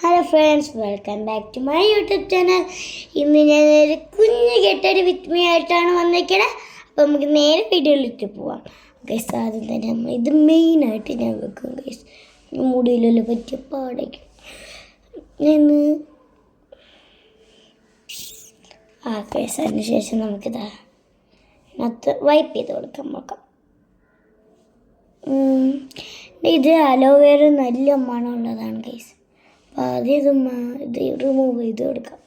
Hello friends, welcome back to my YouTube channel. ഇന്ന് ഞാനൊരു കുഞ്ഞ് കെട്ടൊരു വിത്ത് ആയിട്ടാണ് വന്നേക്കണേ. അപ്പോൾ നമുക്ക് നേരെ വീഡിയോയിലിട്ട് പോവാം. ഗൈസ്, ആദ്യം തന്നെ നമ്മൾ ഇത് മെയിനായിട്ട് ഞാൻ വെക്കും. ഗൈസ്, മുടിയിലെല്ലാം പറ്റിയ പാടേക്കും നിന്ന് ഗൈസ്. അതിന് ശേഷം നമുക്കിതാ ഇതിനകത്ത് വൈപ്പ് ചെയ്ത് കൊടുക്കാൻ നോക്കാം. ഇത് അലോവേര നല്ല മണമുള്ളതാണ് ഗൈസ്. അപ്പോൾ ആദ്യം ഇത് റിമൂവ് ചെയ്ത് കൊടുക്കാം.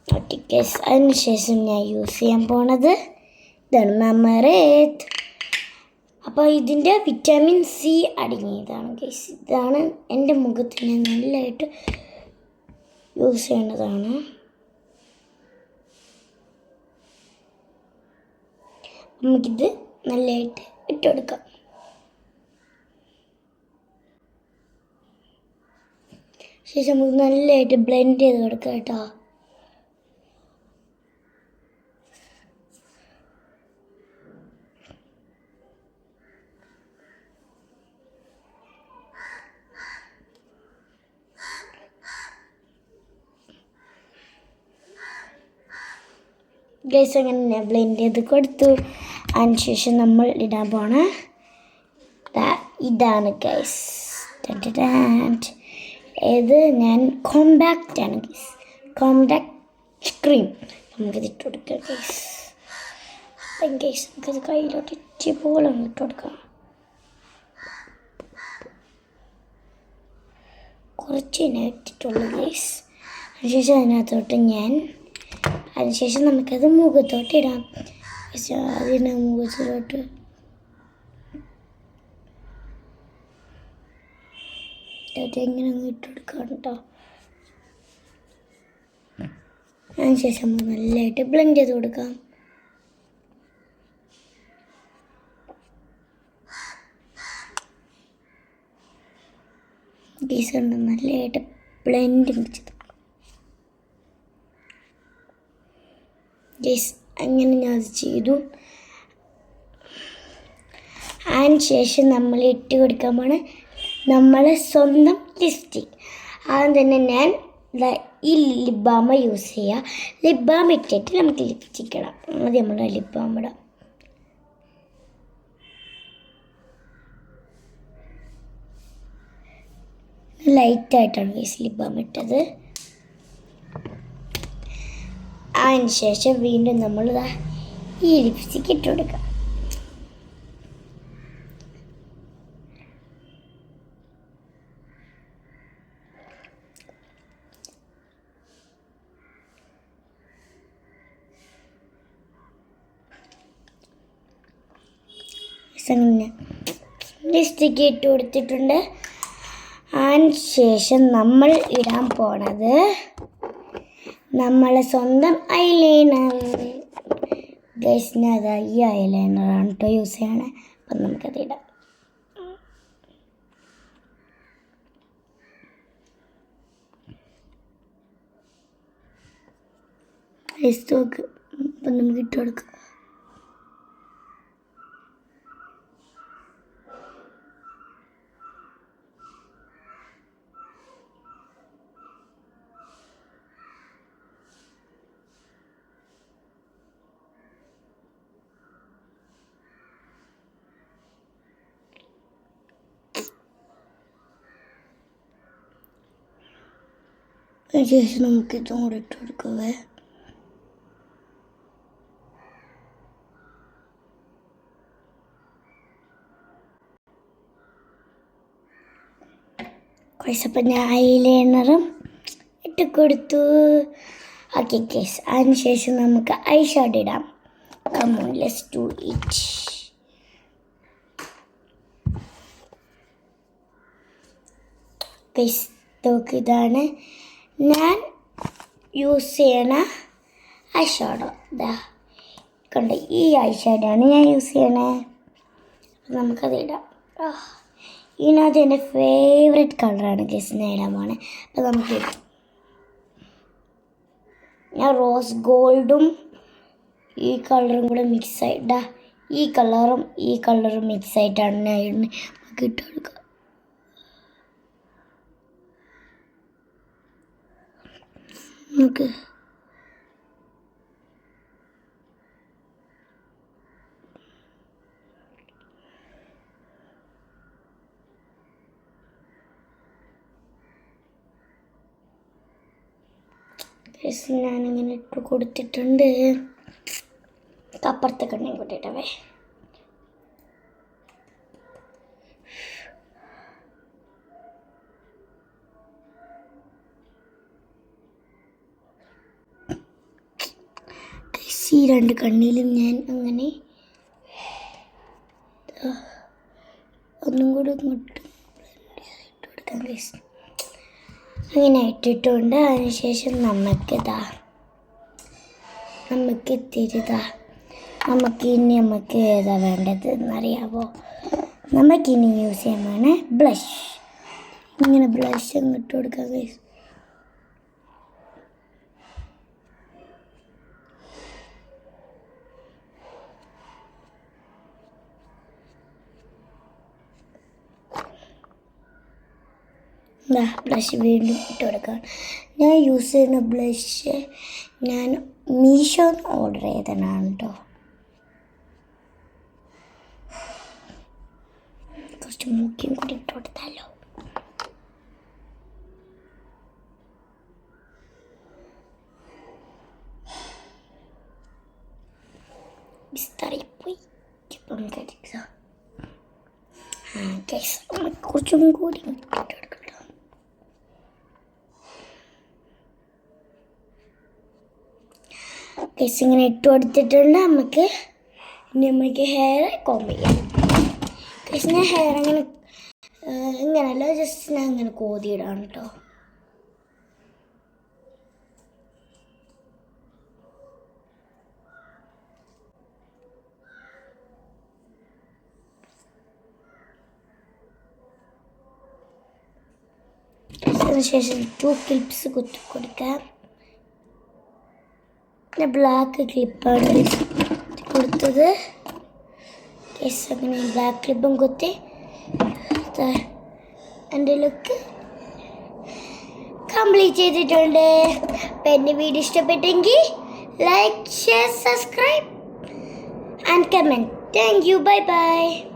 ഓക്കെ ഗൈസ്, അതിന് ശേഷം ഞാൻ യൂസ് ചെയ്യാൻ പോണത് ഇതാണ് മമറേത്ത്. അപ്പോൾ ഇതിൻ്റെ വിറ്റാമിൻ സി അടങ്ങിയതാണ് ഗൈസ്. ഇതാണ് എൻ്റെ മുഖത്തിന് നല്ലതായിട്ട് യൂസ് ചെയ്യേണ്ടതാണ്. നമുക്കിത് നല്ലതായിട്ട് ഇട്ടുകൊടുക്കാം. ശേഷം നമുക്ക് നല്ലതായിട്ട് ബ്ലെൻഡ് ചെയ്ത് കൊടുക്കാം കേട്ടോ. ഗൈസ്, അങ്ങനെ ബ്ലെൻഡ് ചെയ്ത് കൊടുത്തു. അതിനുശേഷം നമ്മൾ ഇടാൻ പോണ ഇതാണ് ഗൈസ്. ഇത് ഞാൻ കോമ്പാക്റ്റ് ആണ് ഗൈസ്, കോമ്പാക്റ്റ് ക്രീം. നമുക്കിത് ഇട്ട് കൊടുക്കാം ഗൈസ്. ഗൈസ്, നമുക്കത് കയ്യിലോട്ട് ഇച്ചിരി പോലെ ഒന്ന് ഇട്ട് കൊടുക്കാം. കുറച്ച് ഇട്ടിട്ടുള്ളൂ ഗൈസ്. അതിനുശേഷം അതിനുശേഷം നമുക്കത് മുഖത്തോട്ട് ഇടാം. അതിന് മുഖത്തോട്ട് ഇങ്ങനെ അങ്ങ് ഇട്ട് കൊടുക്കാം കേട്ടോ. അതിനുശേഷം നമുക്ക് നല്ലതായിട്ട് ബ്ലെൻഡ് ചെയ്ത് കൊടുക്കാം. ഗൈസ്, നല്ലതായിട്ട് ബ്ലെൻഡ് ചെയ്ത് ഗൈസ്. അങ്ങനെ ഞാൻ അത് ചെയ്തു. അതിന് ശേഷം നമ്മൾ ഇട്ട് കൊടുക്കാൻ പോണ നമ്മളെ സ്വന്തം ലിപ്സ്റ്റിക്. ആദ്യം തന്നെ ഞാൻ ഈ ലിപ് ബാം യൂസ് ചെയ്യുക. ലിപ് ബാം ഇട്ടിട്ട് നമുക്ക് ലിപ്സ്റ്റിക് ഇടാം. ആദ്യം നമ്മൾ ലിപ് ബാം ഇടാം. ലൈറ്റായിട്ടാണ് ഗൈസ് ലിപ് ബാം ഇട്ടത്. അതിന് ശേഷം വീണ്ടും നമ്മൾ ഈ ലിപ്സ്റ്റിക് ഇട്ട് കൊടുക്കാം. ലിപ്സ്റ്റിക് ഇട്ട് കൊടുത്തിട്ടുണ്ട്. അതിന് ശേഷം നമ്മൾ ഇടാൻ പോണത് നമ്മളെ സ്വന്തം ഐലൈനർ. ഗൈസ്, ഈ ഐലൈനറാണ് കേട്ടോ യൂസ് ചെയ്യണേ. അപ്പം നമുക്കത് ഇടാം. നോക്ക്, അപ്പം നമുക്ക് ഇട്ട് കൊടുക്കാം. അതിനുശേഷം നമുക്ക് ഇതും കൂടെ ഇട്ട് കൊടുക്കുക. അപ്പം ഞാൻ ഐലൈനറും ഇട്ട് കൊടുത്തു. ഓക്കെ ഗൈസ്, അതിനുശേഷം നമുക്ക് ഐ ഷാഡോ ഇടാം. Come on, let's do it. Guys, നോക്ക്, ഇതാണ് ഞാൻ യൂസ് ചെയ്യണ ഐ ഷാഡോ. കണ്ട, ഈ ഐ ഷാഡോ ആണ് ഞാൻ യൂസ് ചെയ്യണേ. അപ്പം നമുക്കത് ഇടാം. ഇതിനകത്ത് എൻ്റെ ഫേവറേറ്റ് കളറാണ് ഗൈസ് ഞാൻ ഇടാൻ പോണേ. അപ്പം നമുക്ക് ഇടാം. ഞാൻ റോസ് ഗോൾഡും ഈ കളറും കൂടെ മിക്സ് ആയിട്ടാ, ഈ കളറും മിക്സ് ആയിട്ടാണ് ഞാൻ ഇടുന്നത്. നമുക്ക് ഇട്ട് കൊടുക്കാം. നമുക്ക് ഞാനിങ്ങനെ ഇട്ട് കൊടുത്തിട്ടുണ്ട്. അപ്പുറത്തെ കണ്ണിയും കൂട്ടിയിട്ടവേ. ഈ രണ്ട് കണ്ണിലും ഞാൻ അങ്ങനെ ഒന്നും കൂടി ഇങ്ങോട്ട് ഇട്ട് കൊടുക്കാം ഗൈസ്. അങ്ങനെ ഇട്ടിട്ടുണ്ട്. അതിനുശേഷം നമുക്ക് ഏതാ വേണ്ടത് എന്നറിയാമോ? നമുക്കിനി യൂസ് ചെയ്യാനാണ് ബ്ലഷ്. ഇങ്ങനെ ബ്ലഷ് അങ്ങ് ഇട്ട് കൊടുക്കാം ഗൈസ്. ബ്ലഷ് വീണ്ടും ഇട്ട് കൊടുക്കാം. ഞാൻ യൂസ് ചെയ്യുന്ന ബ്ലഷ് ഞാൻ മീഷോന്ന് ഓർഡർ ചെയ്തതാണ് കേട്ടോ. കുറച്ച് മൂക്കിയും കൂടി ഇട്ട് കൊടുത്താലോ. പോയി കുറച്ചും കൂടി ഇട്ട് കൊടുക്കാം. ഇങ്ങനെ ഇട്ട് കൊടുത്തിട്ടുണ്ട്. നമുക്ക് ഹെയർ കോംബ് ചെയ്യാം. ഞാൻ ഹെയർ അങ്ങനെ ഇങ്ങനെയല്ല, ജസ്റ്റ് ഞാൻ ഇങ്ങനെ കോതിയിടാണ് കേട്ടോ. അതിനുശേഷം 2 ക്ലിപ്സ് കുത്തി കൊടുക്കാം. പിന്നെ ബ്ലാക്ക് ക്ലിപ്പാണ് കൊടുത്തത്. അങ്ങനെ ബ്ലാക്ക് ക്ലിപ്പും കുത്തി എൻ്റെ ലുക്ക് കംപ്ലീറ്റ് ചെയ്തിട്ടുണ്ട്. അപ്പം എൻ്റെ വീഡിയോ ഇഷ്ടപ്പെട്ടെങ്കിൽ like, share, subscribe and comment. Thank you. Bye bye.